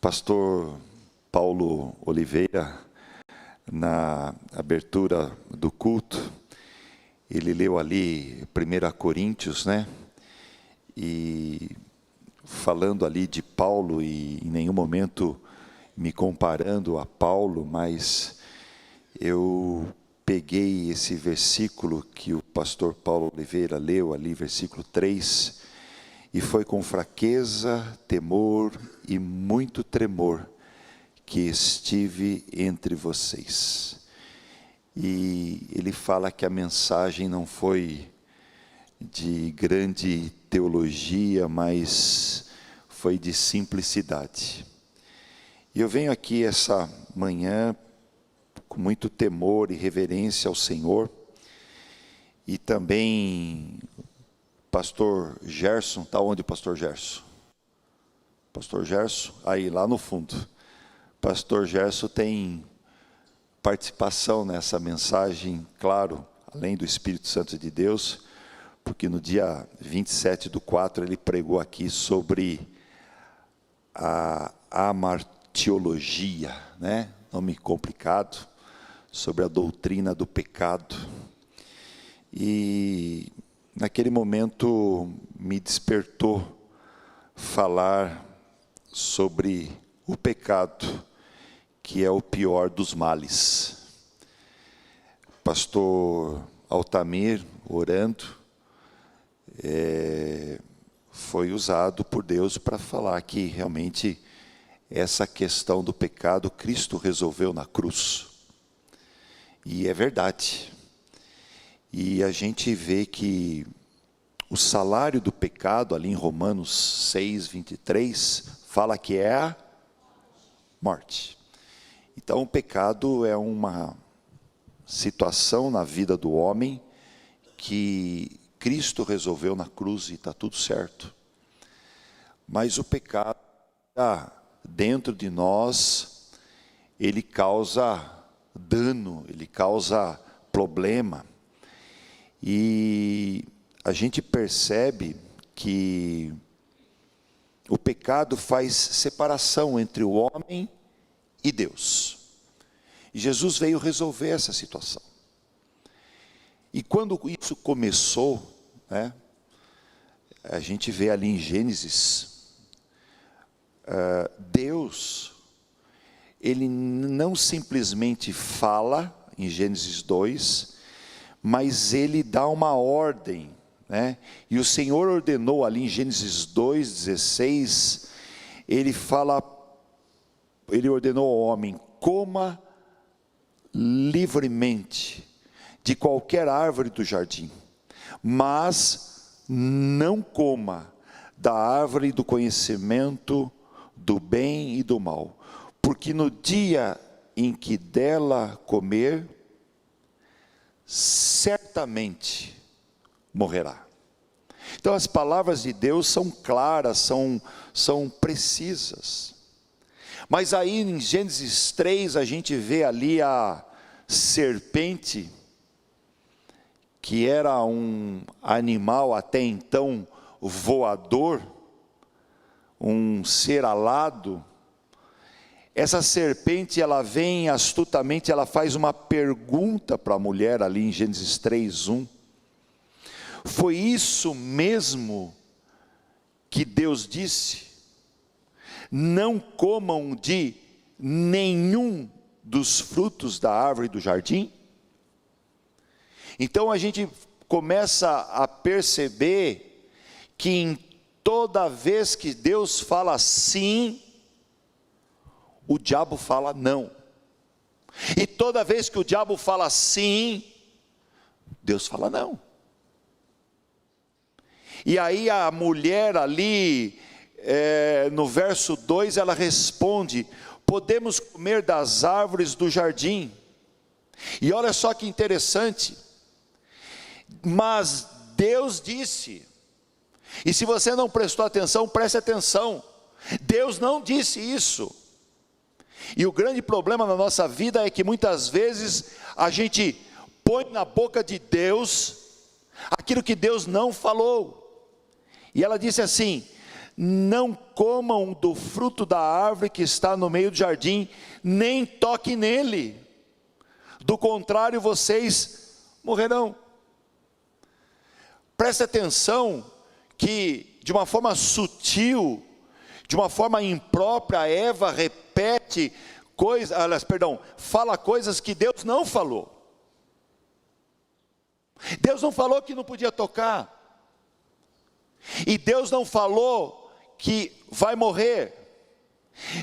Pastor Paulo Oliveira, na abertura do culto, ele leu ali 1 Coríntios, né? E falando ali de Paulo, e em nenhum momento me comparando a Paulo, mas eu peguei esse versículo que o pastor Paulo Oliveira leu ali, versículo 3, e foi com fraqueza, temor e muito tremor que estive entre vocês. E ele fala que a mensagem não foi de grande teologia, mas foi de simplicidade. E eu venho aqui essa manhã com muito temor e reverência ao Senhor, e também pastor Gerson, está onde o pastor Gerson? Pastor Gerson, aí lá no fundo. Pastor Gerson tem participação nessa mensagem, claro, além do Espírito Santo de Deus, porque no dia 27/4 ele pregou aqui sobre a amartiologia, né? Nome complicado, sobre a doutrina do pecado. E naquele momento me despertou falar sobre o pecado, que é o pior dos males. Pastor Altamir, orando, foi usado por Deus para falar que realmente essa questão do pecado Cristo resolveu na cruz. E é verdade. E a gente vê que o salário do pecado, ali em Romanos 6:23, fala que é a morte. Então o pecado é uma situação na vida do homem que Cristo resolveu na cruz e está tudo certo. Mas o pecado dentro de nós, ele causa dano, ele causa problema. E a gente percebe que o pecado faz separação entre o homem e Deus. E Jesus veio resolver essa situação. E quando isso começou, né, a gente vê ali em Gênesis, Deus, ele não simplesmente fala, em Gênesis 2, mas ele dá uma ordem, né? E o Senhor ordenou ali em Gênesis 2:16, ele ordenou ao homem: coma livremente de qualquer árvore do jardim, mas não coma da árvore do conhecimento do bem e do mal, porque no dia em que dela comer, certamente morrerá. Então as palavras de Deus são claras, são precisas. Mas aí em Gênesis 3 a gente vê ali a serpente, que era um animal até então voador, um ser alado. Essa serpente, ela vem astutamente, ela faz uma pergunta para a mulher ali em Gênesis 3:1. Foi isso mesmo que Deus disse? Não comam de nenhum dos frutos da árvore do jardim? Então a gente começa a perceber que em toda vez que Deus fala sim, o diabo fala não. E toda vez que o diabo fala sim, Deus fala não. E aí a mulher ali, no verso 2, ela responde: podemos comer das árvores do jardim. E olha só que interessante, mas Deus disse, e se você não prestou atenção, preste atenção, Deus não disse isso. E o grande problema na nossa vida é que muitas vezes a gente põe na boca de Deus aquilo que Deus não falou. E ela disse assim: não comam do fruto da árvore que está no meio do jardim, nem toquem nele, do contrário vocês morrerão. Preste atenção que de uma forma sutil, de uma forma imprópria, Eva repete fala coisas que Deus não falou. Deus não falou que não podia tocar, e Deus não falou que vai morrer.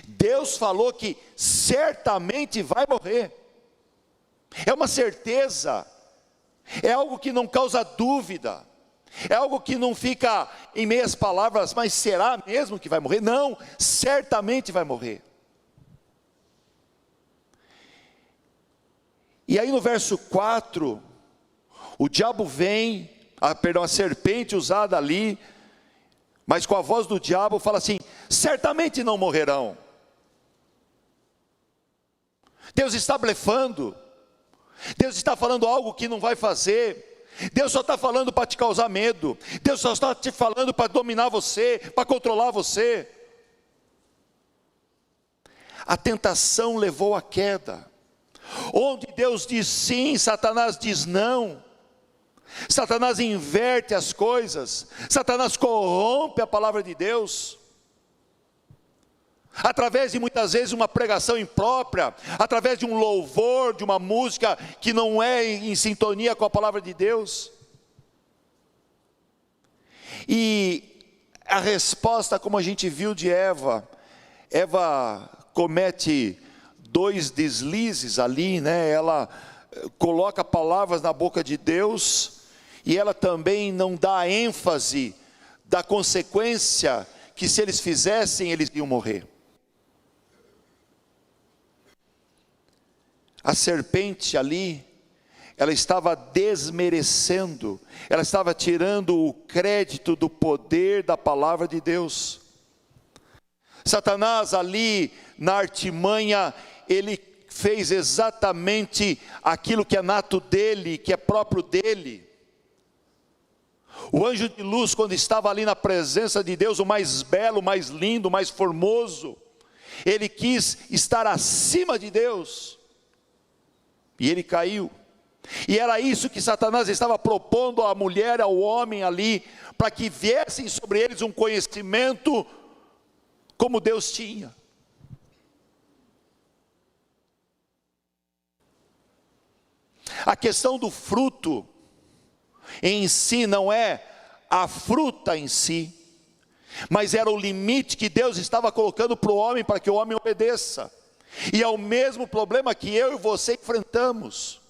Deus falou que certamente vai morrer. É uma certeza, é algo que não causa dúvida, é algo que não fica em meias palavras, mas será mesmo que vai morrer? Não, certamente vai morrer. E aí no verso 4, o diabo vem, a serpente usada ali, mas com a voz do diabo fala assim: certamente não morrerão. Deus está blefando, Deus está falando algo que não vai fazer. Deus só está falando para te causar medo, Deus só está te falando para dominar você, para controlar você. A tentação levou à queda. Onde Deus diz sim, Satanás diz não. Satanás inverte as coisas, Satanás corrompe a palavra de Deus, através de muitas vezes uma pregação imprópria, através de um louvor, de uma música que não é em sintonia com a palavra de Deus. E a resposta, como a gente viu de Eva comete 2 deslizes ali, né? Ela coloca palavras na boca de Deus, e ela também não dá ênfase da consequência, que se eles fizessem, eles iam morrer. A serpente ali, ela estava desmerecendo, ela estava tirando o crédito do poder da palavra de Deus. Satanás ali, na artimanha, ele fez exatamente aquilo que é nato dele, que é próprio dele. O anjo de luz, quando estava ali na presença de Deus, o mais belo, o mais lindo, o mais formoso, ele quis estar acima de Deus, e ele caiu. E era isso que Satanás estava propondo à mulher, ao homem ali, para que viessem sobre eles um conhecimento como Deus tinha. A questão do fruto em si não é a fruta em si, mas era o limite que Deus estava colocando para o homem, para que o homem obedeça. E é o mesmo problema que eu e você enfrentamos.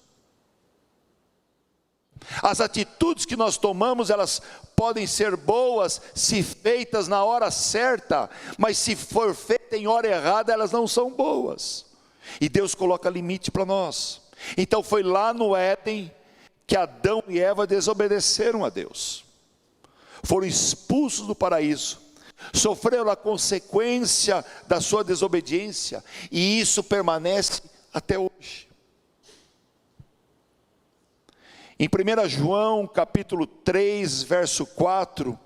As atitudes que nós tomamos, elas podem ser boas se feitas na hora certa, mas se for feita em hora errada, elas não são boas. E Deus coloca limite para nós. Então foi lá no Éden que Adão e Eva desobedeceram a Deus. Foram expulsos do paraíso, sofreram a consequência da sua desobediência, e isso permanece até hoje. Em 1 João capítulo 3, verso 4,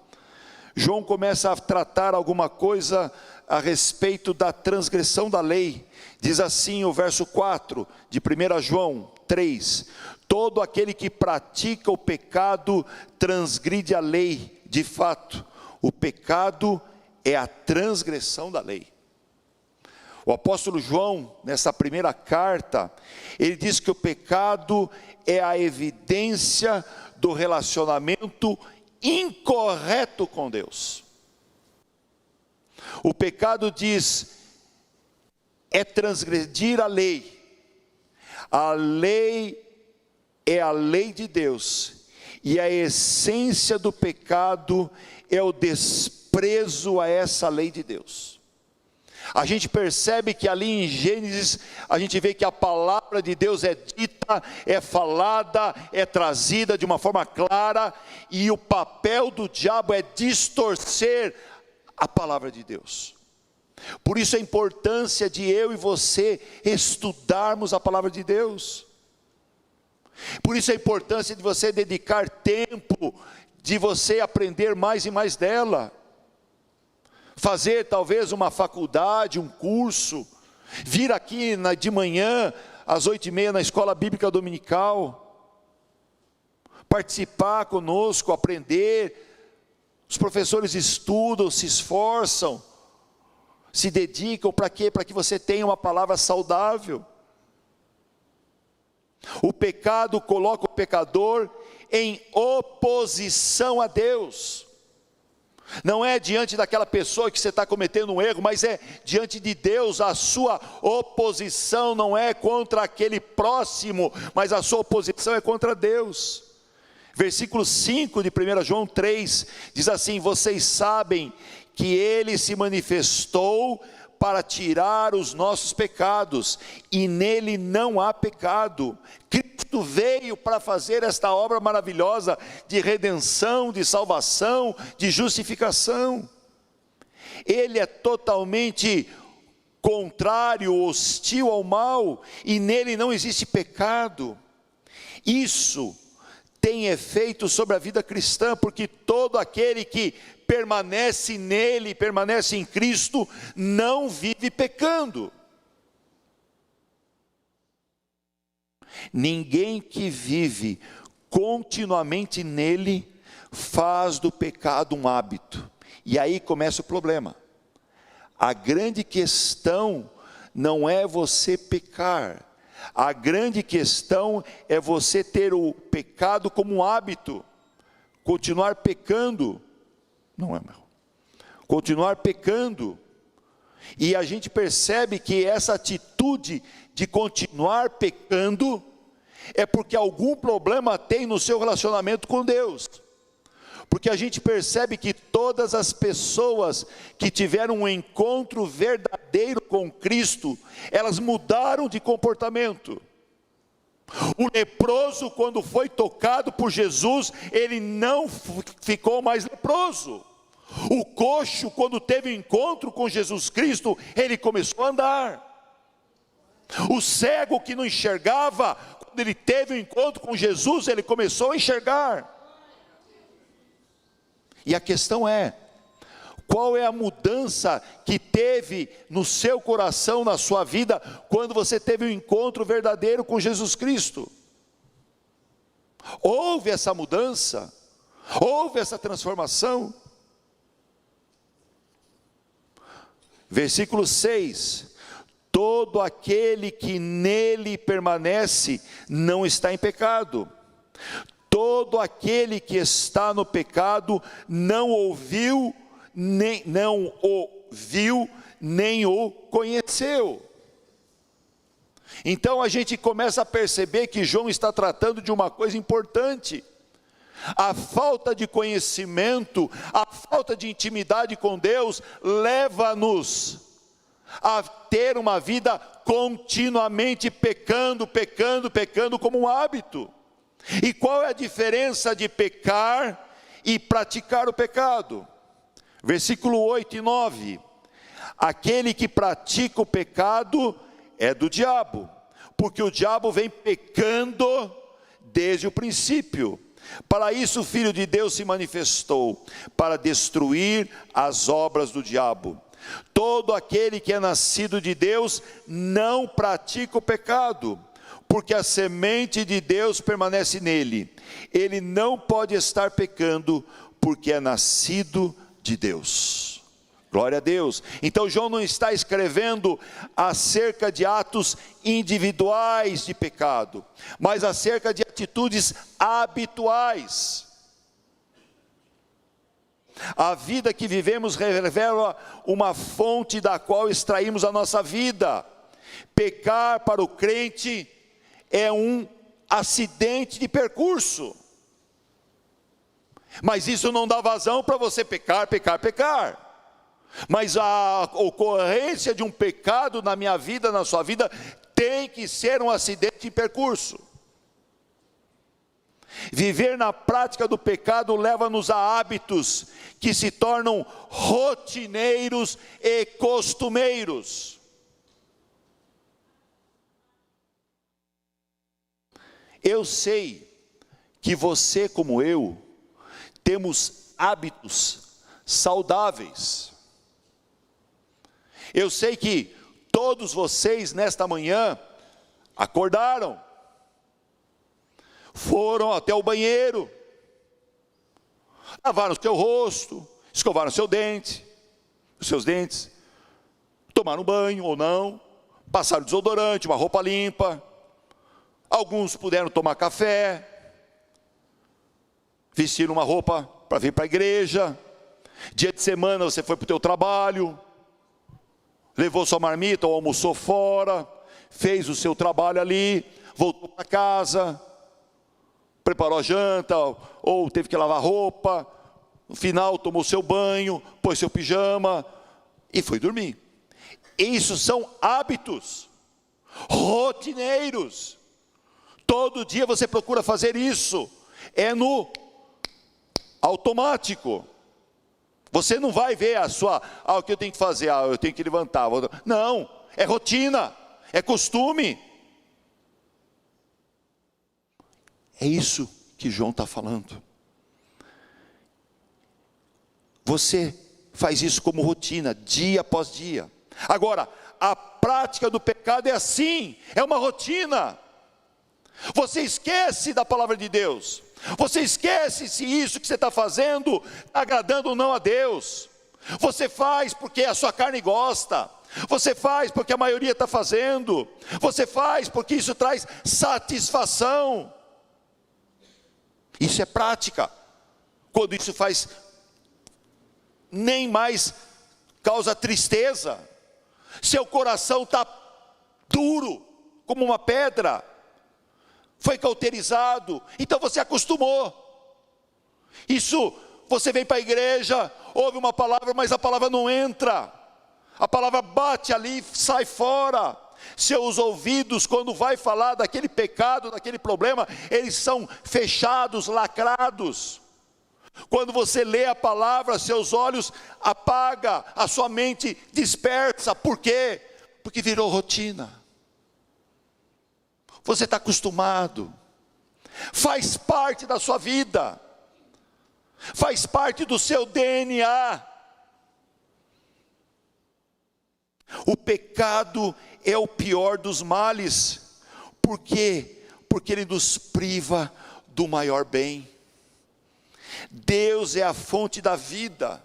João começa a tratar alguma coisa a respeito da transgressão da lei. Diz assim o verso 4 de 1 João 3: todo aquele que pratica o pecado transgride a lei. De fato, o pecado é a transgressão da lei. O apóstolo João, nessa primeira carta, ele diz que o pecado é a evidência do relacionamento incorreto com Deus. O pecado diz, é transgredir a lei. A lei é a lei de Deus, e a essência do pecado é o desprezo a essa lei de Deus. A gente percebe que ali em Gênesis, a gente vê que a palavra de Deus é dita, é falada, é trazida de uma forma clara, e o papel do diabo é distorcer a palavra de Deus. Por isso a importância de eu e você estudarmos a palavra de Deus. Por isso a importância de você dedicar tempo, de você aprender mais e mais dela. fazer talvez uma faculdade, um curso, vir aqui de manhã, às 8h30 na escola bíblica dominical, participar conosco, aprender. Os professores estudam, se esforçam, se dedicam para quê? Para que você tenha uma palavra saudável. O pecado coloca o pecador em oposição a Deus. Não é diante daquela pessoa que você está cometendo um erro, mas é diante de Deus. A sua oposição não é contra aquele próximo, mas a sua oposição é contra Deus. Versículo 5 de 1 João 3, diz assim: vocês sabem que Ele se manifestou para tirar os nossos pecados, e nele não há pecado. Cristo veio para fazer esta obra maravilhosa de redenção, de salvação, de justificação. Ele é totalmente contrário, hostil ao mal, e nele não existe pecado. Isso tem efeito sobre a vida cristã, porque todo aquele que permanece nele, permanece em Cristo, não vive pecando. Ninguém que vive continuamente nele faz do pecado um hábito. E aí começa o problema. A grande questão não é você pecar. A grande questão é você ter o pecado como um hábito. Continuar pecando. Não é, meu. Continuar pecando. E a gente percebe que essa atitude de continuar pecando é porque algum problema tem no seu relacionamento com Deus. Porque a gente percebe que todas as pessoas que tiveram um encontro verdadeiro com Cristo, elas mudaram de comportamento. O leproso, quando foi tocado por Jesus, ele não ficou mais leproso. O coxo, quando teve um encontro com Jesus Cristo, ele começou a andar. O cego que não enxergava, quando ele teve um encontro com Jesus, ele começou a enxergar. E a questão é, qual é a mudança que teve no seu coração, na sua vida, quando você teve um encontro verdadeiro com Jesus Cristo? Houve essa mudança? Houve essa transformação? Versículo 6, todo aquele que nele permanece não está em pecado. Todo aquele que está no pecado não ouviu, nem o conheceu. Então a gente começa a perceber que João está tratando de uma coisa importante. A falta de conhecimento, a falta de intimidade com Deus, leva-nos a ter uma vida continuamente pecando como um hábito. E qual é a diferença de pecar e praticar o pecado? Versículo 8 e 9. Aquele que pratica o pecado é do diabo, porque o diabo vem pecando desde o princípio. Para isso o Filho de Deus se manifestou, para destruir as obras do diabo. Todo aquele que é nascido de Deus não pratica o pecado, porque a semente de Deus permanece nele. Ele não pode estar pecando, porque é nascido de Deus. Glória a Deus. Então João não está escrevendo acerca de atos individuais de pecado, mas acerca de atitudes habituais. A vida que vivemos revela uma fonte da qual extraímos a nossa vida. Pecar para o crente é um acidente de percurso. Mas isso não dá vazão para você pecar. Mas a ocorrência de um pecado na minha vida, na sua vida, tem que ser um acidente de percurso. Viver na prática do pecado leva-nos a hábitos que se tornam rotineiros e costumeiros. Eu sei que você, como eu, temos hábitos saudáveis. Eu sei que todos vocês nesta manhã acordaram, foram até o banheiro, lavaram o seu rosto, escovaram os seus dentes, tomaram banho ou não, passaram desodorante, uma roupa limpa, alguns puderam tomar café, vestiram uma roupa para vir para a igreja, dia de semana você foi para o teu trabalho, levou sua marmita ou almoçou fora, fez o seu trabalho ali, voltou para casa, preparou a janta, ou teve que lavar roupa, no final tomou seu banho, pôs seu pijama e foi dormir. Isso são hábitos rotineiros. Todo dia você procura fazer isso, é no automático. Você não vai ver o que eu tenho que fazer, eu tenho que levantar. Não, é rotina, é costume. É isso que João está falando. Você faz isso como rotina, dia após dia. Agora, a prática do pecado é assim, é uma rotina. Você esquece da palavra de Deus. Você esquece se isso que você está fazendo está agradando ou não a Deus. Você faz porque a sua carne gosta. Você faz porque a maioria está fazendo. Você faz porque isso traz satisfação. Isso é prática. Quando isso faz, nem mais causa tristeza. Seu coração está duro, como uma pedra. Foi cauterizado, então você acostumou. Isso, você vem para a igreja, ouve uma palavra, mas a palavra não entra. A palavra bate ali, sai fora. Seus ouvidos, quando vai falar daquele pecado, daquele problema, eles são fechados, lacrados. Quando você lê a palavra, seus olhos apagam, a sua mente dispersa. Por quê? Porque virou rotina. Você está acostumado, faz parte da sua vida, faz parte do seu DNA. O pecado é o pior dos males. Por quê? Porque ele nos priva do maior bem. Deus é a fonte da vida.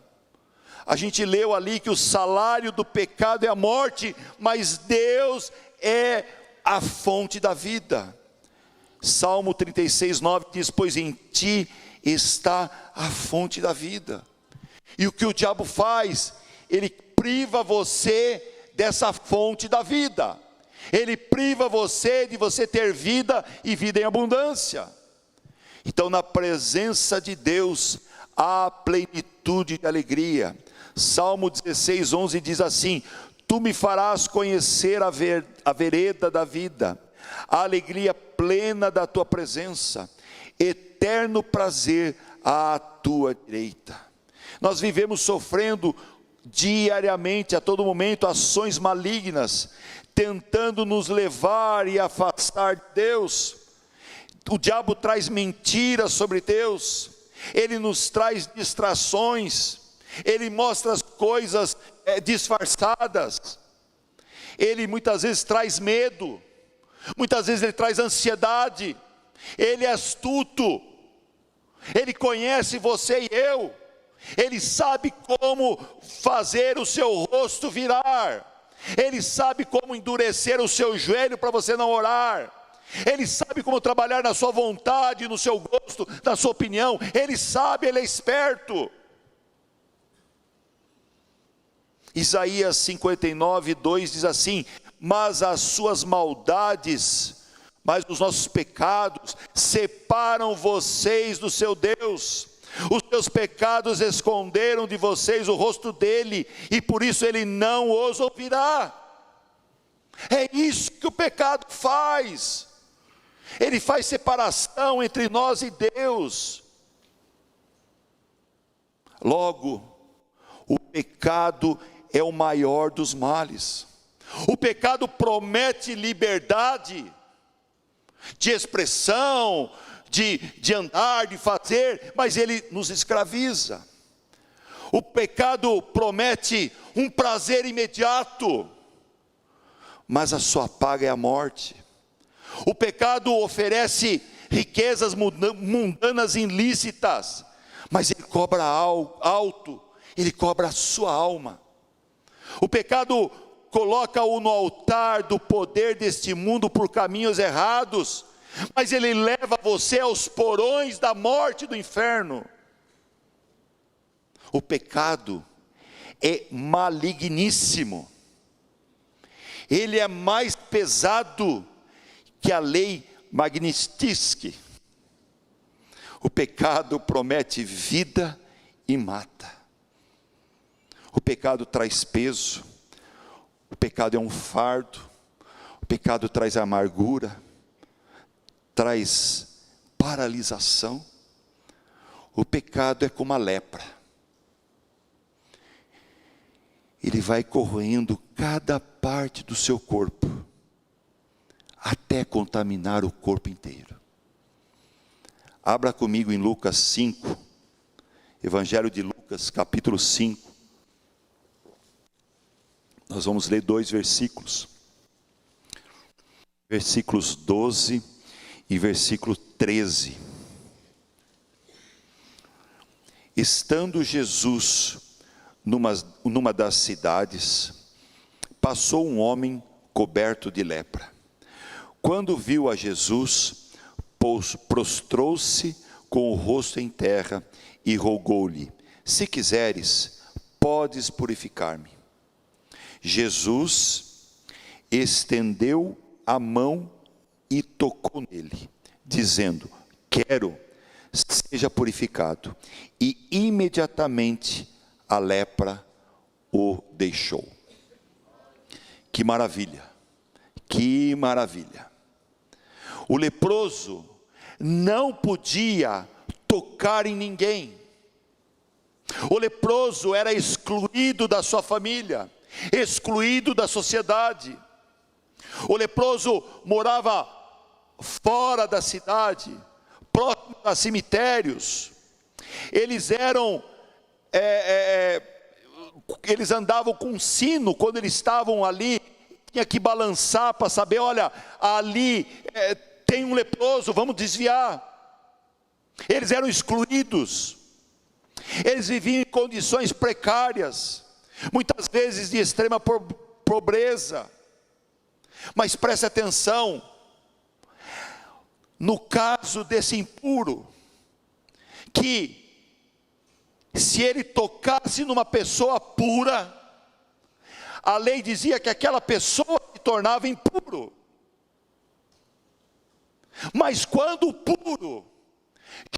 A gente leu ali que o salário do pecado é a morte, mas Deus é a fonte da vida. Salmo 36, 9 diz: pois em ti está a fonte da vida. E o que o diabo faz? Ele priva você dessa fonte da vida. Ele priva você de você ter vida e vida em abundância. Então, na presença de Deus há plenitude de alegria. Salmo 16, 11 diz assim: tu me farás conhecer a vereda da vida, a alegria plena da tua presença, eterno prazer à tua direita. Nós vivemos sofrendo diariamente, a todo momento, ações malignas, tentando nos levar e afastar de Deus. O diabo traz mentiras sobre Deus, ele nos traz distrações, ele mostra as coisas disfarçadas, ele muitas vezes traz medo, muitas vezes ele traz ansiedade. Ele é astuto, ele conhece você e eu, ele sabe como fazer o seu rosto virar, ele sabe como endurecer o seu joelho para você não orar, ele sabe como trabalhar na sua vontade, no seu gosto, na sua opinião. Ele sabe, ele é esperto. Isaías 59, 2 diz assim: mas as suas maldades, mas os nossos pecados separam vocês do seu Deus. Os seus pecados esconderam de vocês o rosto dele, e por isso ele não os ouvirá. É isso que o pecado faz. Ele faz separação entre nós e Deus. Logo, o pecado é o maior dos males. O pecado promete liberdade de expressão, de andar, de fazer, mas ele nos escraviza. O pecado promete um prazer imediato, mas a sua paga é a morte. O pecado oferece riquezas mundanas ilícitas, mas ele cobra alto, ele cobra a sua alma. O pecado coloca-o no altar do poder deste mundo por caminhos errados, mas ele leva você aos porões da morte e do inferno. O pecado é maligníssimo. Ele é mais pesado que a lei Magnitsky. O pecado promete vida e mata. O pecado traz peso. O pecado é um fardo. O pecado traz amargura. Traz paralisação. O pecado é como a lepra. Ele vai corroendo cada parte do seu corpo, até contaminar o corpo inteiro. Abra comigo em Lucas 5, Evangelho de Lucas, capítulo 5. Nós vamos ler 2 versículos. Versículos 12 e versículo 13. Estando Jesus numa das cidades, passou um homem coberto de lepra. Quando viu a Jesus, prostrou-se com o rosto em terra e rogou-lhe: se quiseres, podes purificar-me. Jesus estendeu a mão e tocou nele, dizendo: quero, seja purificado. E imediatamente a lepra o deixou. Que maravilha, que maravilha. O leproso não podia tocar em ninguém. O leproso era excluído da sua família, excluído da sociedade. O leproso morava fora da cidade, próximo a cemitérios. Eles eles andavam com um sino quando eles estavam ali, tinha que balançar para saber, olha, ali tem um leproso, vamos desviar. Eles eram excluídos, eles viviam em condições precárias, muitas vezes de extrema pobreza. Mas preste atenção, no caso desse impuro, que se ele tocasse numa pessoa pura, a lei dizia que aquela pessoa se tornava impuro. Mas quando o puro,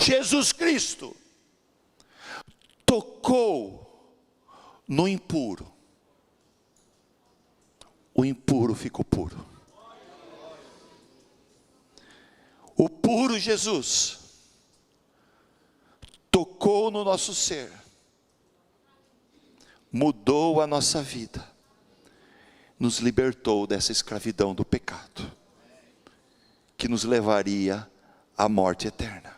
Jesus Cristo, tocou no impuro, o impuro ficou puro. O puro Jesus tocou no nosso ser, mudou a nossa vida, nos libertou dessa escravidão do pecado, que nos levaria à morte eterna.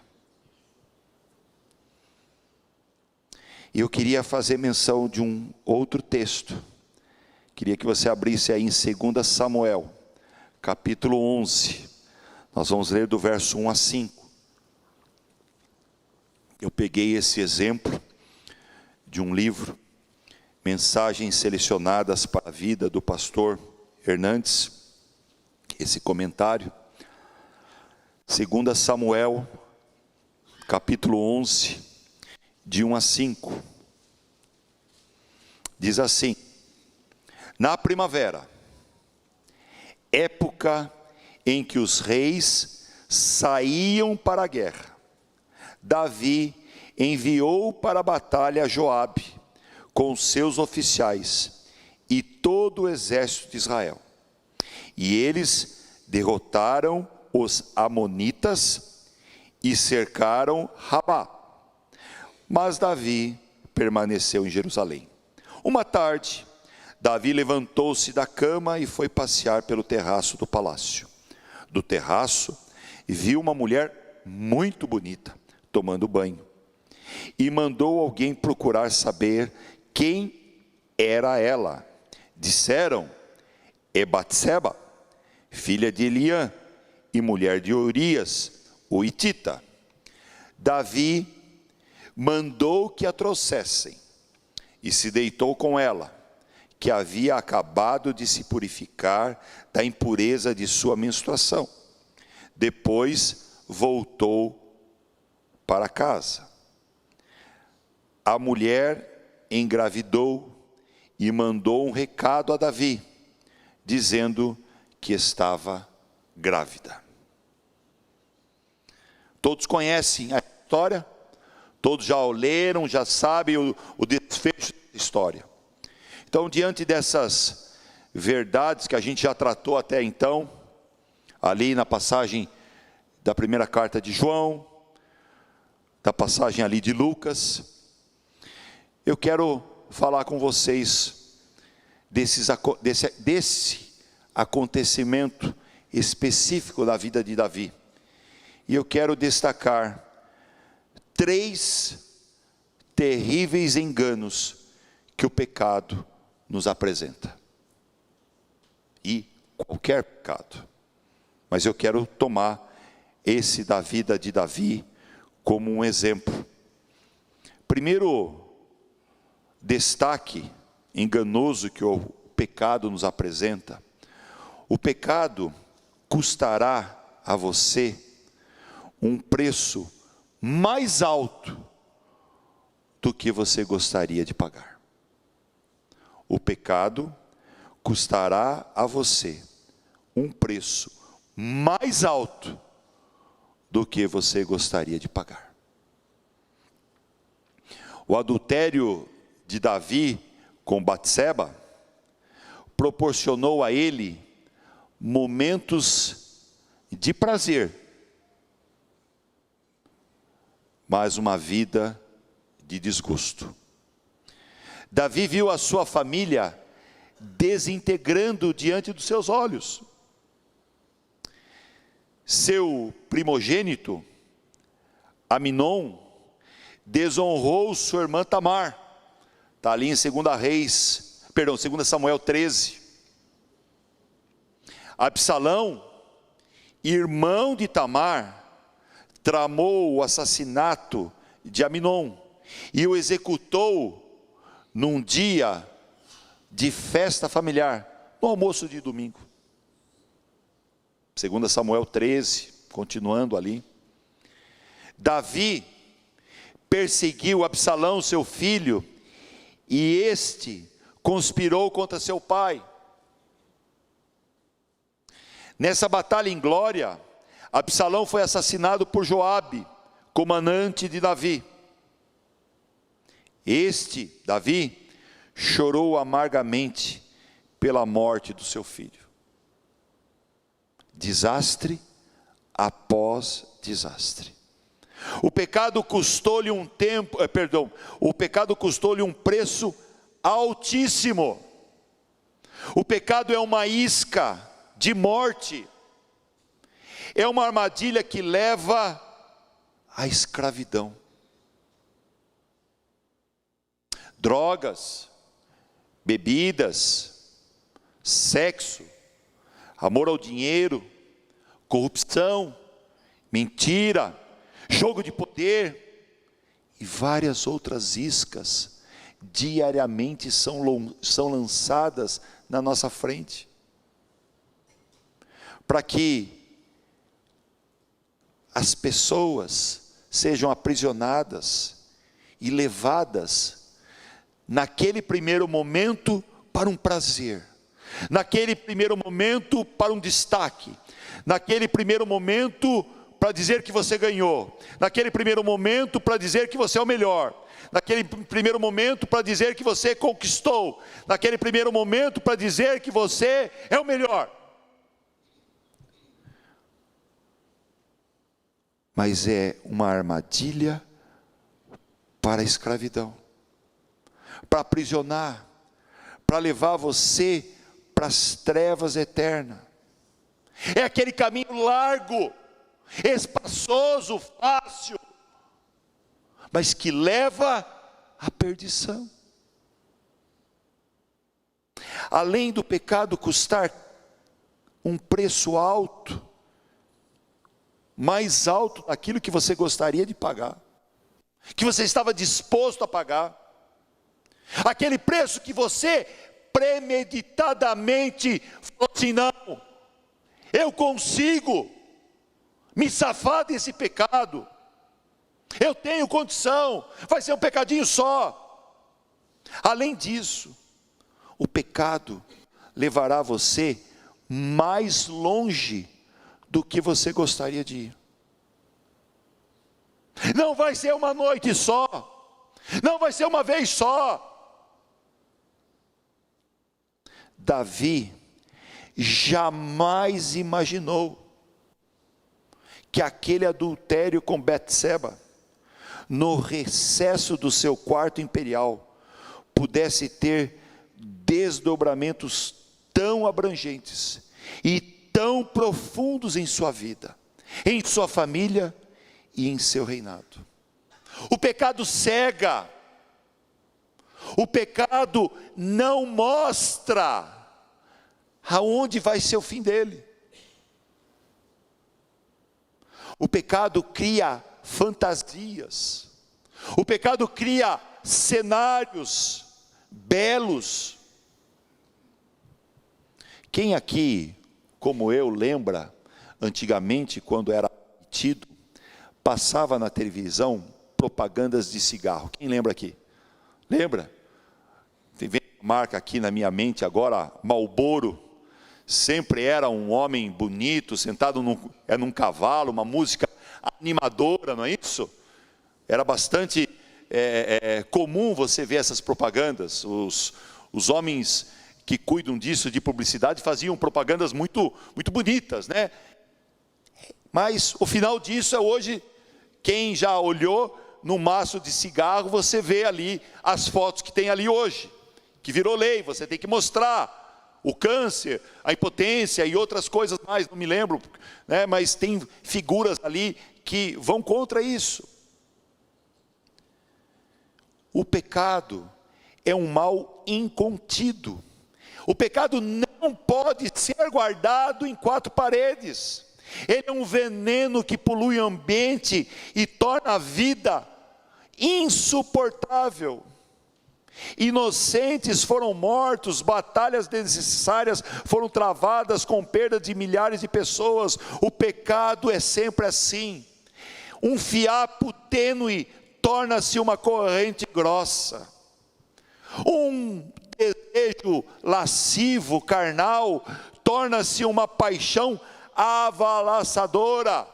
E eu queria fazer menção de um outro texto. Queria que você abrisse aí em 2 Samuel, capítulo 11. Nós vamos ler do verso 1 a 5. Eu peguei esse exemplo de um livro, Mensagens Selecionadas para a Vida, do pastor Hernandes, esse comentário. 2 Samuel, capítulo 11, de 1 a 5. Diz assim: na primavera, época em que os reis saíam para a guerra, Davi enviou para a batalha Joabe com seus oficiais e todo o exército de Israel. E eles derrotaram os amonitas e cercaram Rabá. Mas Davi permaneceu em Jerusalém. Uma tarde, Davi levantou-se da cama e foi passear pelo terraço do palácio. Do terraço, viu uma mulher muito bonita tomando banho. e mandou alguém procurar saber quem era ela. Disseram: é Batseba, filha de Eliã e mulher de Urias, o hitita. Davi mandou que a trouxessem e se deitou com ela, que havia acabado de se purificar da impureza de sua menstruação. Depois voltou para casa. A mulher engravidou e mandou um recado a Davi, dizendo que estava grávida. Todos conhecem a história, todos já o leram, já sabem o desfecho da história. Então, diante dessas verdades que a gente já tratou até então, ali na passagem da primeira carta de João, da passagem ali de Lucas, eu quero falar com vocês desse acontecimento específico da vida de Davi. E eu quero destacar 3 terríveis enganos que o pecado nos apresenta. E qualquer pecado. Mas eu quero tomar esse da vida de Davi como um exemplo. Primeiro destaque enganoso que o pecado nos apresenta: o pecado custará a você um preço mais alto do que você gostaria de pagar. O pecado custará a você um preço mais alto do que você gostaria de pagar. O adultério de Davi com Batseba proporcionou a ele momentos de prazer, mas uma vida de desgosto. Davi viu a sua família desintegrando diante dos seus olhos. Seu primogênito, Aminon, desonrou sua irmã Tamar. Está ali em 2 Samuel 13. Absalão, irmão de Tamar, tramou o assassinato de Aminon e o executou num dia de festa familiar, no almoço de domingo. 2 Samuel 13, continuando ali. Davi perseguiu Absalão, seu filho, e este conspirou contra seu pai. Nessa batalha em glória, Absalão foi assassinado por Joabe, comandante de Davi. Davi, chorou amargamente pela morte do seu filho. Desastre após desastre. O pecado custou-lhe um preço altíssimo. O pecado é uma isca de morte. É uma armadilha que leva à escravidão. Drogas, bebidas, sexo, amor ao dinheiro, corrupção, mentira, jogo de poder e várias outras iscas diariamente são lançadas na nossa frente, para que as pessoas sejam aprisionadas e levadas naquele primeiro momento para um prazer, naquele primeiro momento para um destaque, naquele primeiro momento para dizer que você ganhou, naquele primeiro momento para dizer que você é o melhor, naquele primeiro momento para dizer que você conquistou, naquele primeiro momento para dizer que você é o melhor. Mas é uma armadilha para a escravidão, para aprisionar, para levar você para as trevas eternas. É aquele caminho largo, espaçoso, fácil, mas que leva à perdição. Além do pecado custar um preço alto, mais alto daquilo que você gostaria de pagar, que você estava disposto a pagar, aquele preço que você premeditadamente falou assim: não, eu consigo me safar desse pecado, eu tenho condição, vai ser um pecadinho só. Além disso, o pecado levará você mais longe do que você gostaria de ir. Não vai ser uma noite só, não vai ser uma vez só. Davi jamais imaginou que aquele adultério com Betseba, no recesso do seu quarto imperial, pudesse ter desdobramentos tão abrangentes e tão profundos em sua vida, em sua família e em seu reinado. O pecado cega, o pecado não mostra aonde vai ser o fim dele. O pecado cria fantasias, o pecado cria cenários belos. Quem aqui, como eu, lembra, antigamente, quando era tido, passava na televisão propagandas de cigarro? Quem lembra aqui? Lembra? Tem marca aqui na minha mente agora, Marlboro. Sempre era um homem bonito, sentado num cavalo, uma música animadora, não é isso? Era bastante comum você ver essas propagandas. Os homens que cuidam disso, de publicidade, faziam propagandas muito, muito bonitas, né? Mas o final disso é hoje, quem já olhou no maço de cigarro, você vê ali as fotos que tem ali hoje, que virou lei, você tem que mostrar o câncer, a impotência e outras coisas mais, não me lembro, né? Mas tem figuras ali que vão contra isso. O pecado é um mal incontido. O pecado não pode ser guardado em quatro paredes. Ele é um veneno que polui o ambiente e torna a vida insuportável. Inocentes foram mortos, batalhas desnecessárias foram travadas com perda de milhares de pessoas. O pecado é sempre assim. Um fiapo tênue torna-se uma corrente grossa. Um desejo lascivo, carnal, torna-se uma paixão avalaçadora.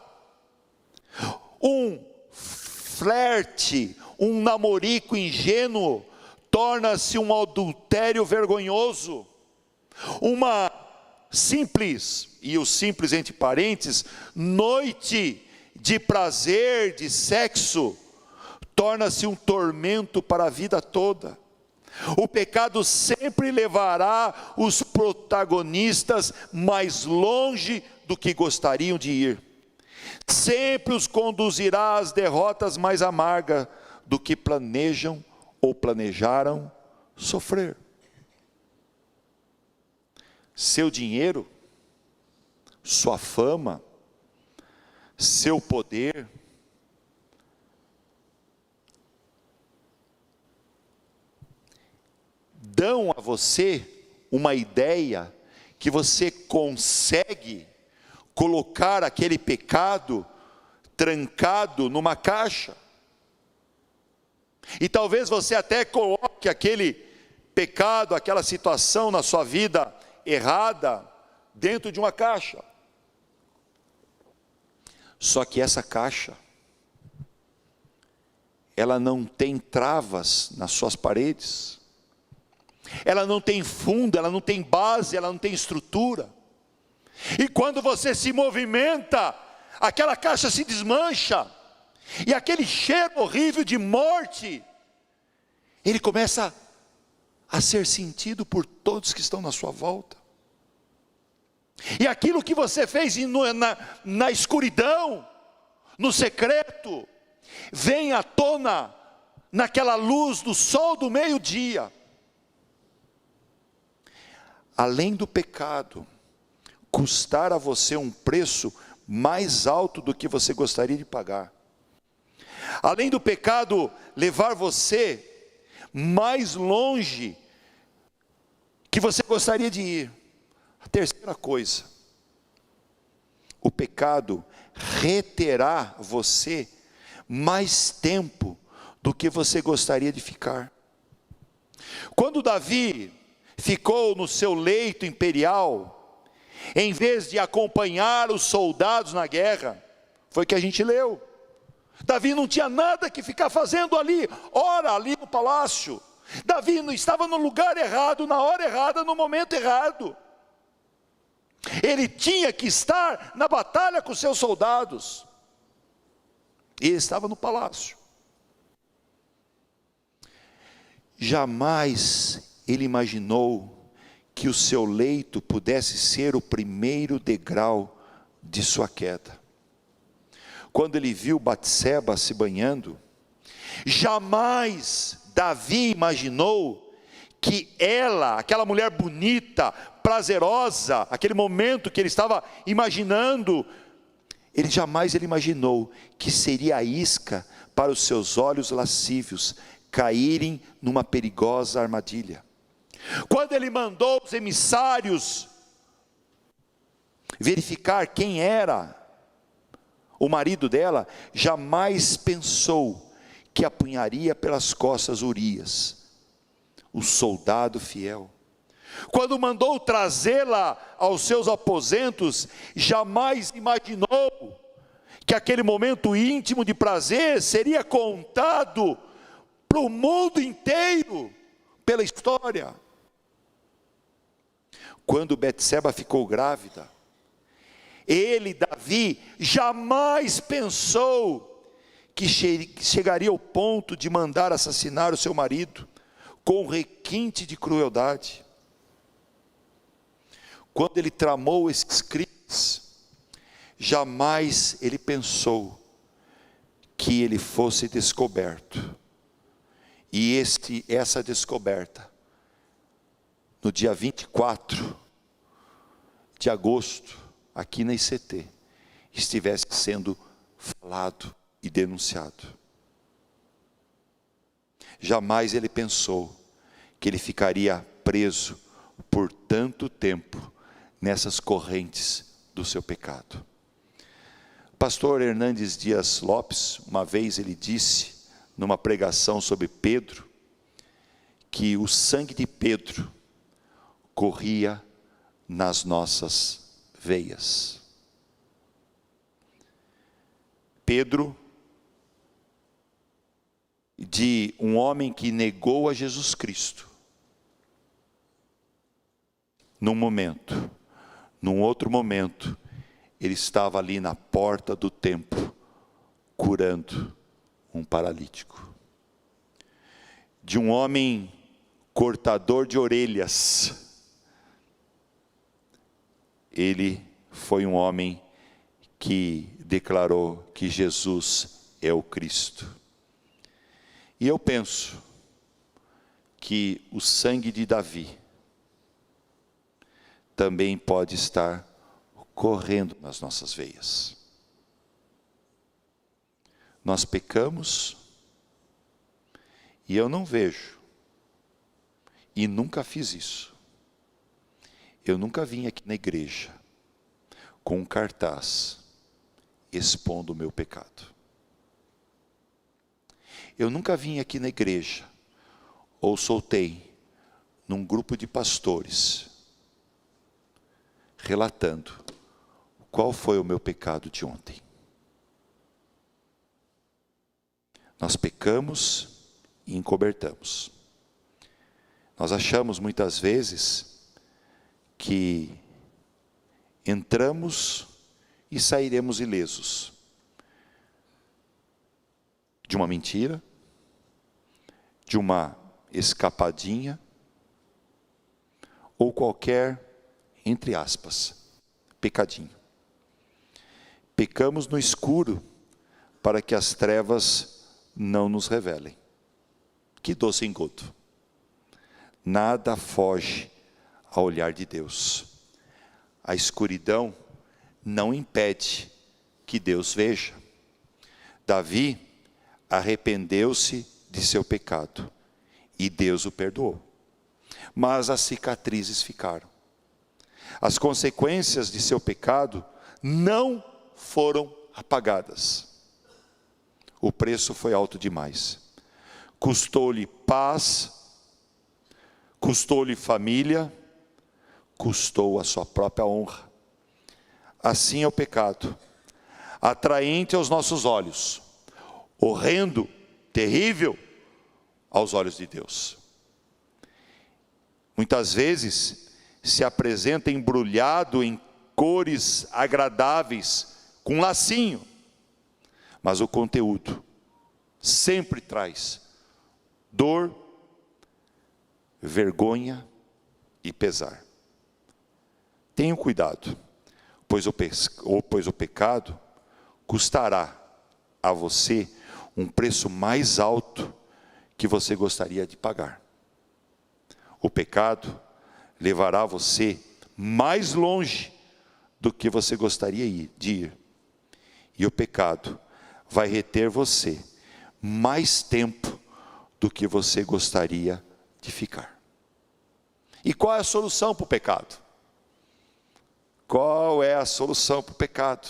Um flerte, um namorico ingênuo, torna-se um adultério vergonhoso. Uma simples, e o simples entre parênteses, noite de prazer, de sexo, torna-se um tormento para a vida toda. O pecado sempre levará os protagonistas mais longe do que gostariam de ir. Sempre os conduzirá às derrotas mais amargas do que planejam ou planejaram sofrer. Seu dinheiro, sua fama, seu poder, dão a você uma ideia que você consegue colocar aquele pecado trancado numa caixa. E talvez você até coloque aquele pecado, aquela situação na sua vida errada, dentro de uma caixa. Só que essa caixa, ela não tem travas nas suas paredes, ela não tem fundo, ela não tem base, ela não tem estrutura. E quando você se movimenta, aquela caixa se desmancha, e aquele cheiro horrível de morte, ele começa a ser sentido por todos que estão na sua volta. E aquilo que você fez na escuridão, no secreto, vem à tona naquela luz do sol do meio-dia. Além do pecado custar a você um preço mais alto do que você gostaria de pagar, além do pecado levar você mais longe que você gostaria de ir, a terceira coisa, o pecado reterá você mais tempo do que você gostaria de ficar. Quando Davi ficou no seu leito imperial, em vez de acompanhar os soldados na guerra, foi o que a gente leu. Davi não tinha nada que ficar fazendo ali, ora ali no palácio. Davi não estava no lugar errado, na hora errada, no momento errado. Ele tinha que estar na batalha com seus soldados. E ele estava no palácio. Jamais ele imaginou que o seu leito pudesse ser o primeiro degrau de sua queda. Quando ele viu Batseba se banhando, jamais Davi imaginou que ela, aquela mulher bonita, prazerosa, aquele momento que ele estava imaginando, ele jamais imaginou que seria a isca para os seus olhos lascívios caírem numa perigosa armadilha. Quando ele mandou os emissários verificar quem era o marido dela, jamais pensou que apunharia pelas costas Urias, o soldado fiel. Quando mandou trazê-la aos seus aposentos, jamais imaginou que aquele momento íntimo de prazer seria contado para o mundo inteiro, pela história. Quando Betseba ficou grávida, ele, Davi, jamais pensou que chegaria ao ponto de mandar assassinar o seu marido, com requinte de crueldade. Quando ele tramou esses crimes, jamais ele pensou que ele fosse descoberto. E essa descoberta, no dia 24 de agosto, aqui na ICT, estivesse sendo falado e denunciado. Jamais ele pensou que ele ficaria preso por tanto tempo nessas correntes do seu pecado. Pastor Hernandes Dias Lopes, uma vez ele disse, numa pregação sobre Pedro, que o sangue de Pedro corria nas nossas veias. Pedro, de um homem que negou a Jesus Cristo, num momento, num outro momento, ele estava ali na porta do templo, curando um paralítico. De um homem cortador de orelhas, ele foi um homem que declarou que Jesus é o Cristo. E eu penso que o sangue de Davi também pode estar correndo nas nossas veias. Nós pecamos e eu não vejo, e nunca fiz isso. Eu nunca vim aqui na igreja com um cartaz expondo o meu pecado. Eu nunca vim aqui na igreja ou soltei num grupo de pastores relatando qual foi o meu pecado de ontem. Nós pecamos e encobertamos. Nós achamos muitas vezes que entramos e sairemos ilesos de uma mentira, de uma escapadinha, ou qualquer, entre aspas, pecadinho. Pecamos no escuro, para que as trevas não nos revelem. Que doce engodo. Nada foge ao olhar de Deus. A escuridão não impede que Deus veja. Davi arrependeu-se de seu pecado e Deus o perdoou. Mas as cicatrizes ficaram. As consequências de seu pecado não foram apagadas. O preço foi alto demais. Custou-lhe paz, custou-lhe família, custou a sua própria honra. Assim é o pecado, atraente aos nossos olhos, horrendo, terrível aos olhos de Deus. Muitas vezes se apresenta embrulhado em cores agradáveis, com lacinho, mas o conteúdo sempre traz dor, vergonha e pesar. Tenham cuidado, pois o pecado custará a você um preço mais alto que você gostaria de pagar. O pecado levará você mais longe do que você gostaria de ir. E o pecado vai reter você mais tempo do que você gostaria de ficar. E qual é a solução para o pecado? Qual é a solução para o pecado?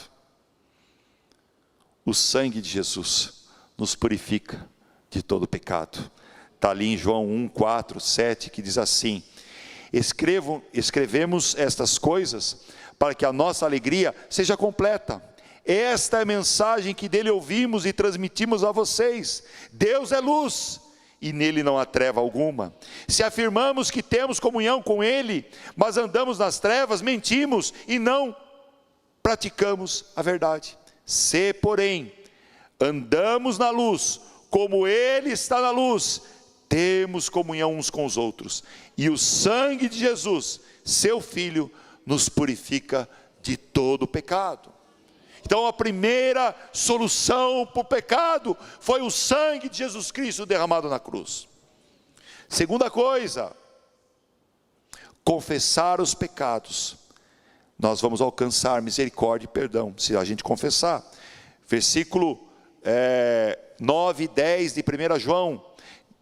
O sangue de Jesus nos purifica de todo pecado. Está ali em João 1, 4, 7, que diz assim: escrevemos estas coisas para que a nossa alegria seja completa. Esta é a mensagem que dele ouvimos e transmitimos a vocês. Deus é luz e nele não há treva alguma. Se afirmamos que temos comunhão com ele, mas andamos nas trevas, mentimos e não praticamos a verdade. Se, porém, andamos na luz, como ele está na luz, temos comunhão uns com os outros. E o sangue de Jesus, seu Filho, nos purifica de todo pecado. Então a primeira solução para o pecado foi o sangue de Jesus Cristo derramado na cruz. Segunda coisa, confessar os pecados. Nós vamos alcançar misericórdia e perdão, se a gente confessar. Versículo 9 e 10 de 1 João,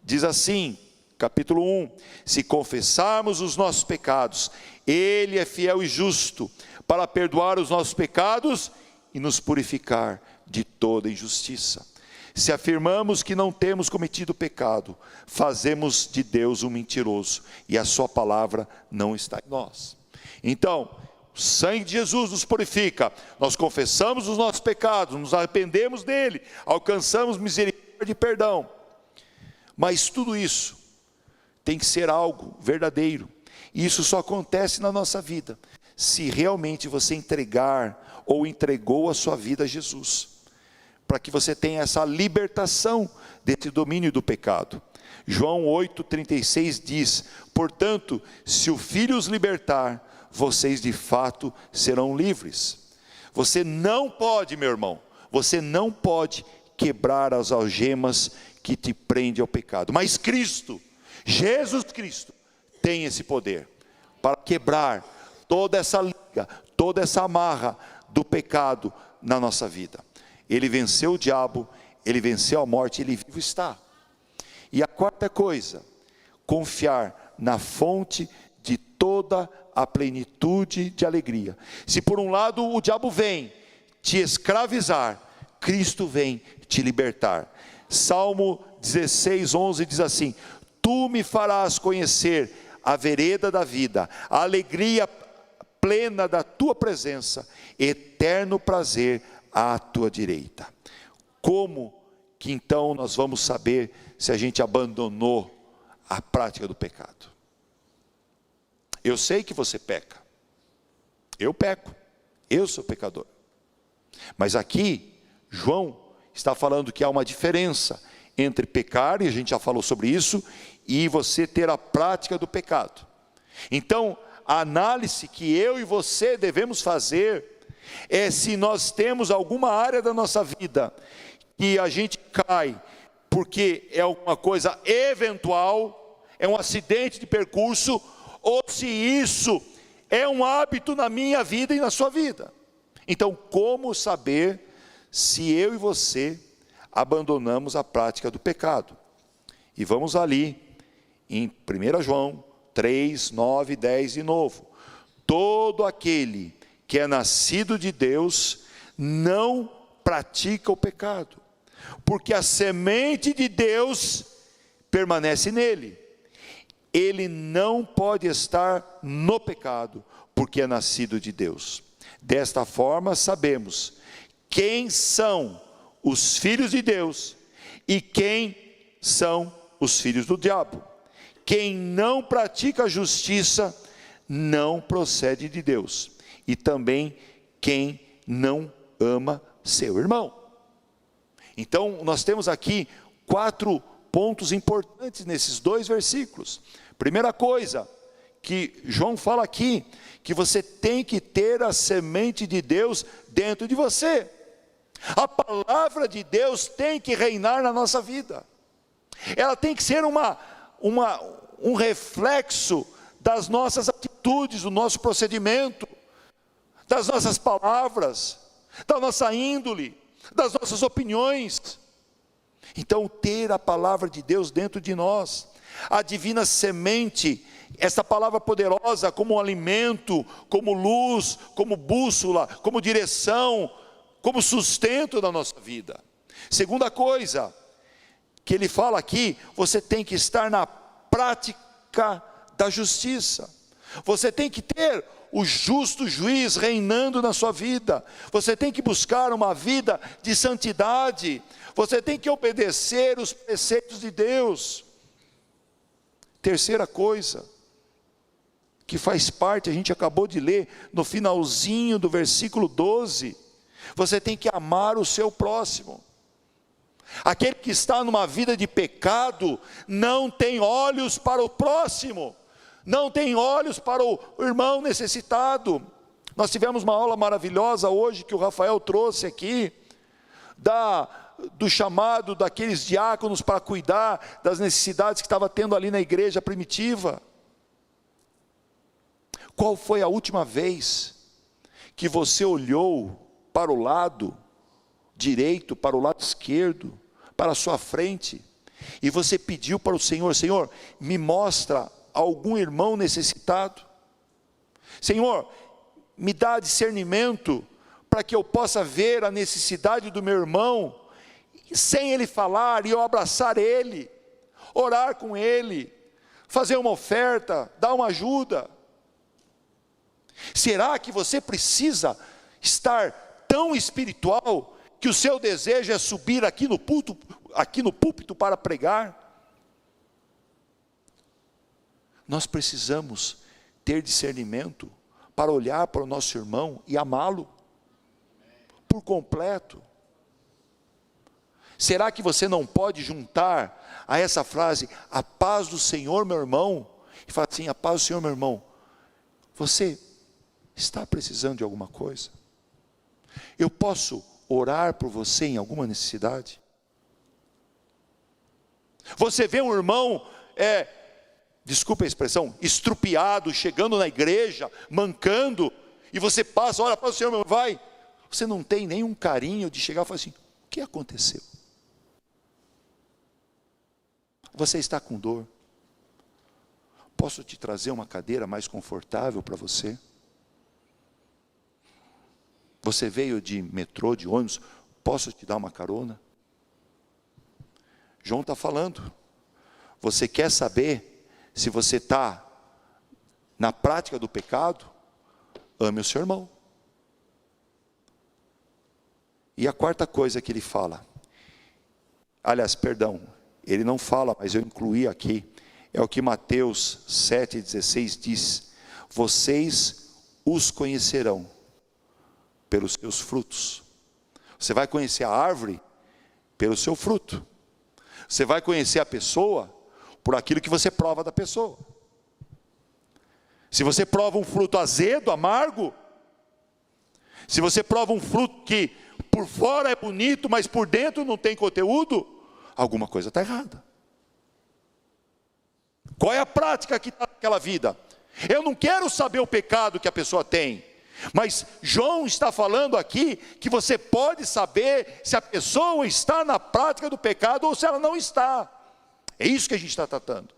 diz assim, capítulo 1, se confessarmos os nossos pecados, ele é fiel e justo para perdoar os nossos pecados e nos purificar de toda injustiça. Se afirmamos que não temos cometido pecado, fazemos de Deus um mentiroso, e a sua palavra não está em nós. Então, o sangue de Jesus nos purifica, nós confessamos os nossos pecados, nos arrependemos dele, alcançamos misericórdia e perdão. Mas tudo isso tem que ser algo verdadeiro, e isso só acontece na nossa vida, se realmente você entregar ou entregou a sua vida a Jesus, para que você tenha essa libertação desse domínio do pecado. João 8,36 diz: portanto, se o Filho os libertar, vocês de fato serão livres. Você não pode, meu irmão, você não pode quebrar as algemas que te prendem ao pecado, mas Cristo, Jesus Cristo, tem esse poder para quebrar toda essa liga, toda essa amarra do pecado na nossa vida. Ele venceu o diabo, ele venceu a morte, ele vivo está. E a quarta coisa, confiar na fonte de toda a plenitude de alegria. Se por um lado o diabo vem te escravizar, Cristo vem te libertar. Salmo 16:11 diz assim: tu me farás conhecer a vereda da vida, a alegria plena da tua presença, eterno prazer à tua direita. Como que então nós vamos saber se a gente abandonou a prática do pecado? Eu sei que você peca, eu peco, eu sou pecador, mas aqui João está falando que há uma diferença entre pecar, e a gente já falou sobre isso, e você ter a prática do pecado. Então a análise que eu e você devemos fazer é se nós temos alguma área da nossa vida que a gente cai porque é alguma coisa eventual, é um acidente de percurso, ou se isso é um hábito na minha vida e na sua vida. Então, como saber se eu e você abandonamos a prática do pecado? E vamos ali, em 1 João 3, 9 e 10 de novo. Todo aquele que é nascido de Deus não pratica o pecado, porque a semente de Deus permanece nele. Ele não pode estar no pecado, porque é nascido de Deus. Desta forma sabemos quem são os filhos de Deus e quem são os filhos do diabo. Quem não pratica a justiça não procede de Deus, e também quem não ama seu irmão. Então, nós temos aqui 4 pontos importantes nesses 2 versículos. Primeira coisa que João fala aqui, que você tem que ter a semente de Deus dentro de você. A palavra de Deus tem que reinar na nossa vida. Ela tem que ser um reflexo das nossas atitudes, do nosso procedimento, das nossas palavras, da nossa índole, das nossas opiniões. Então, ter a palavra de Deus dentro de nós, a divina semente, essa palavra poderosa como alimento, como luz, como bússola, como direção, como sustento da nossa vida. Segunda coisa que ele fala aqui, você tem que estar na prática da justiça. Você tem que ter o justo juiz reinando na sua vida. Você tem que buscar uma vida de santidade. Você tem que obedecer os preceitos de Deus. Terceira coisa, que faz parte, a gente acabou de ler no finalzinho do versículo 12, você tem que amar o seu próximo. Aquele que está numa vida de pecado, não tem olhos para o próximo, não tem olhos para o irmão necessitado. Nós tivemos uma aula maravilhosa hoje, que o Rafael trouxe aqui, do chamado daqueles diáconos para cuidar das necessidades que estava tendo ali na igreja primitiva. Qual foi a última vez que você olhou para o lado direito, para o lado esquerdo, para a sua frente, e você pediu para o Senhor: Senhor, me mostra algum irmão necessitado? Senhor, me dá discernimento para que eu possa ver a necessidade do meu irmão, sem ele falar, e eu abraçar ele, orar com ele, fazer uma oferta, dar uma ajuda. Será que você precisa estar tão espiritual que o seu desejo é subir aqui no púlpito para pregar? Nós precisamos ter discernimento para olhar para o nosso irmão e amá-lo por completo. Será que você não pode juntar a essa frase, a paz do Senhor, meu irmão, e falar assim: a paz do Senhor, meu irmão, você está precisando de alguma coisa? Eu posso orar por você em alguma necessidade? Você vê um irmão, desculpa a expressão, estrupiado, chegando na igreja, mancando, e você passa, olha para o Senhor, meu, vai. Você não tem nenhum carinho de chegar e falar assim: o que aconteceu? Você está com dor? Posso te trazer uma cadeira mais confortável para você? Você veio de metrô, de ônibus, posso te dar uma carona? João está falando, você quer saber se você está na prática do pecado? Ame o seu irmão. E a quarta coisa que ele fala, aliás, perdão, ele não fala, mas eu incluí aqui, é o que Mateus 7,16 diz: vocês os conhecerão pelos seus frutos. Você vai conhecer a árvore pelo seu fruto. Você vai conhecer a pessoa por aquilo que você prova da pessoa. Se você prova um fruto azedo, amargo, se você prova um fruto que por fora é bonito, mas por dentro não tem conteúdo, alguma coisa está errada. Qual é a prática que está naquela vida? Eu não quero saber o pecado que a pessoa tem, mas João está falando aqui que você pode saber se a pessoa está na prática do pecado ou se ela não está. É isso que a gente está tratando.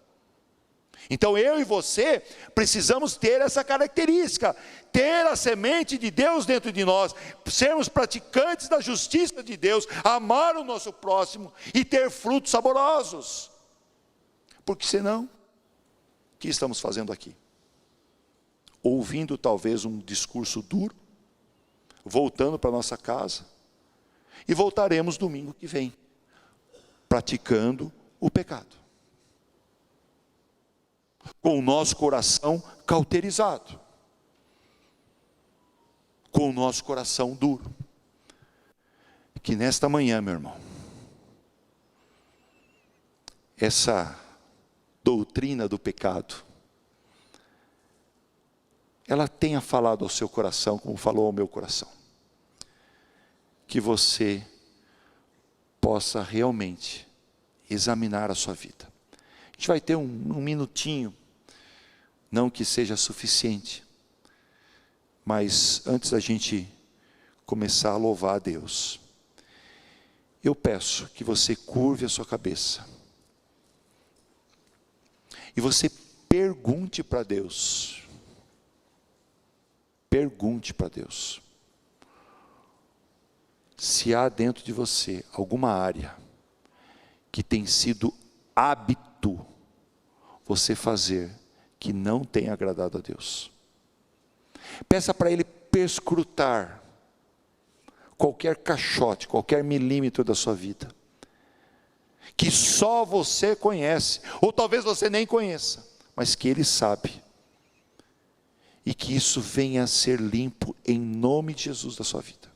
Então eu e você precisamos ter essa característica, ter a semente de Deus dentro de nós, sermos praticantes da justiça de Deus, amar o nosso próximo e ter frutos saborosos. Porque senão, o que estamos fazendo aqui? Ouvindo talvez um discurso duro, voltando para nossa casa, e voltaremos domingo que vem, praticando o pecado, com o nosso coração cauterizado, com o nosso coração duro. Que nesta manhã, meu irmão, essa doutrina do pecado, ela tenha falado ao seu coração, como falou ao meu coração. Que você possa realmente examinar a sua vida. A gente vai ter um minutinho, não que seja suficiente, mas antes da gente começar a louvar a Deus, eu peço que você curve a sua cabeça, e você pergunte para Deus, se há dentro de você alguma área que tem sido hábito você fazer que não tem agradado a Deus. Peça para Ele perscrutar qualquer caixote, qualquer milímetro da sua vida, que só você conhece, ou talvez você nem conheça, mas que Ele sabe, e que isso venha a ser limpo em nome de Jesus da sua vida.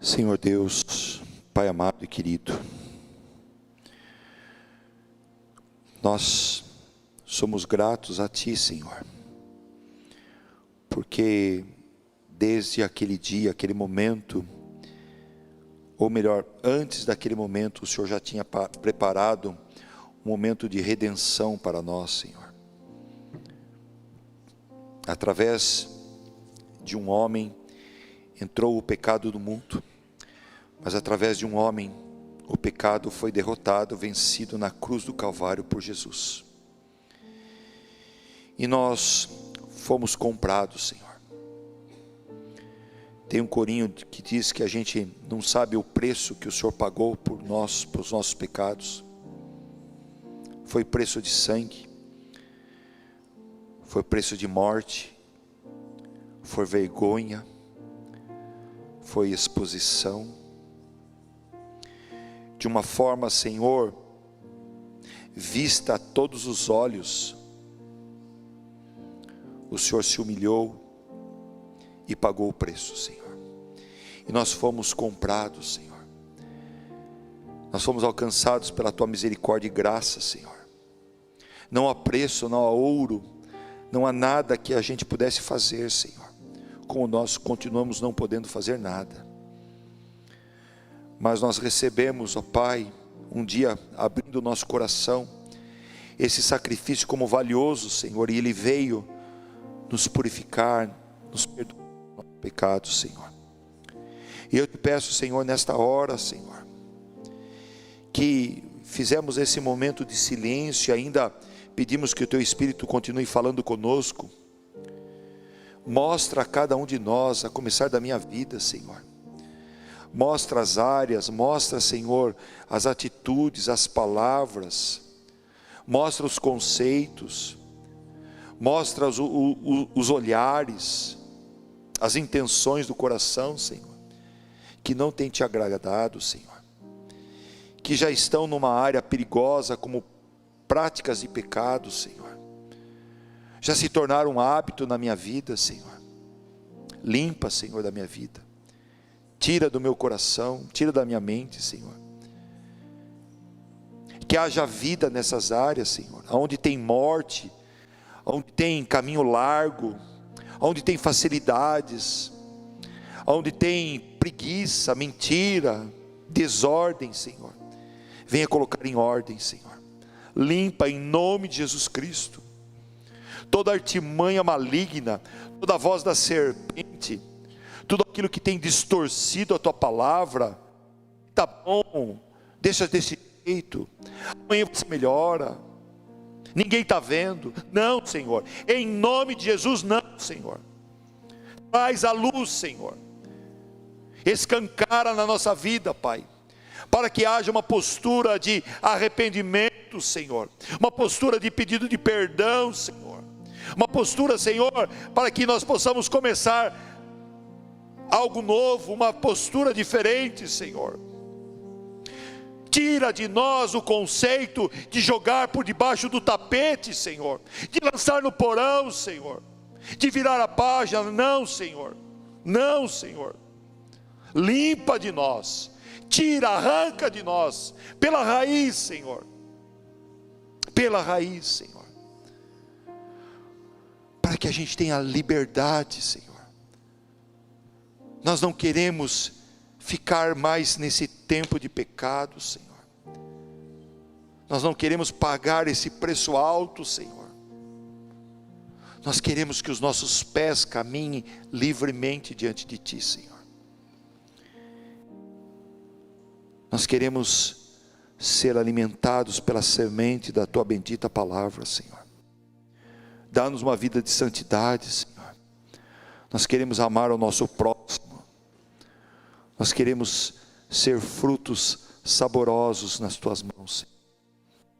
Senhor Deus, Pai amado e querido, nós somos gratos a Ti, Senhor, porque desde aquele dia, aquele momento, ou melhor, antes daquele momento, o Senhor já tinha preparado um momento de redenção para nós, Senhor. Através de um homem entrou o pecado no mundo, mas através de um homem, o pecado foi derrotado, vencido na cruz do Calvário por Jesus. E nós fomos comprados, Senhor. Tem um corinho que diz que a gente não sabe o preço que o Senhor pagou por nós, pelos nossos pecados. Foi preço de sangue, foi preço de morte, foi vergonha, foi exposição. De uma forma, Senhor, vista a todos os olhos, o Senhor se humilhou e pagou o preço, Senhor. E nós fomos comprados, Senhor. Nós fomos alcançados pela Tua misericórdia e graça, Senhor. Não há preço, não há ouro, não há nada que a gente pudesse fazer, Senhor, como nós continuamos não podendo fazer nada. Mas nós recebemos, ó Pai, um dia abrindo o nosso coração, esse sacrifício como valioso, Senhor, e Ele veio nos purificar, nos perdoar dos nossos pecados, Senhor. E eu te peço, Senhor, nesta hora, Senhor, que fizemos esse momento de silêncio e ainda pedimos que o Teu Espírito continue falando conosco. Mostra a cada um de nós, a começar da minha vida, Senhor. Mostra as áreas, mostra, Senhor, as atitudes, as palavras, mostra os conceitos, mostra os olhares, as intenções do coração, Senhor, que não tem te agradado, Senhor, que já estão numa área perigosa como práticas de pecado, Senhor, já se tornaram um hábito na minha vida, Senhor. Limpa, Senhor, da minha vida, tira do meu coração, tira da minha mente, Senhor, que haja vida nessas áreas, Senhor, onde tem morte, onde tem caminho largo, onde tem facilidades, onde tem preguiça, mentira, desordem, Senhor, venha colocar em ordem, Senhor. Limpa em nome de Jesus Cristo toda artimanha maligna, toda voz da serpente, tudo aquilo que tem distorcido a tua palavra. Tá bom, deixa desse jeito, amanhã você melhora, ninguém está vendo. Não, Senhor, em nome de Jesus, não, Senhor. Traz a luz, Senhor, escancara na nossa vida, Pai, para que haja uma postura de arrependimento, Senhor, uma postura de pedido de perdão, Senhor, uma postura, Senhor, para que nós possamos começar algo novo, uma postura diferente, Senhor. Tira de nós o conceito de jogar por debaixo do tapete, Senhor, de lançar no porão, Senhor, de virar a página. Não, Senhor, não, Senhor. Limpa de nós, tira, arranca de nós, pela raiz, Senhor, pela raiz, Senhor, para que a gente tenha liberdade, Senhor. Nós não queremos ficar mais nesse tempo de pecado, Senhor. Nós não queremos pagar esse preço alto, Senhor. Nós queremos que os nossos pés caminhem livremente diante de Ti, Senhor. Nós queremos ser alimentados pela semente da Tua bendita palavra, Senhor. Dá-nos uma vida de santidade, Senhor. Nós queremos amar o nosso próximo. Nós queremos ser frutos saborosos nas Tuas mãos, Senhor.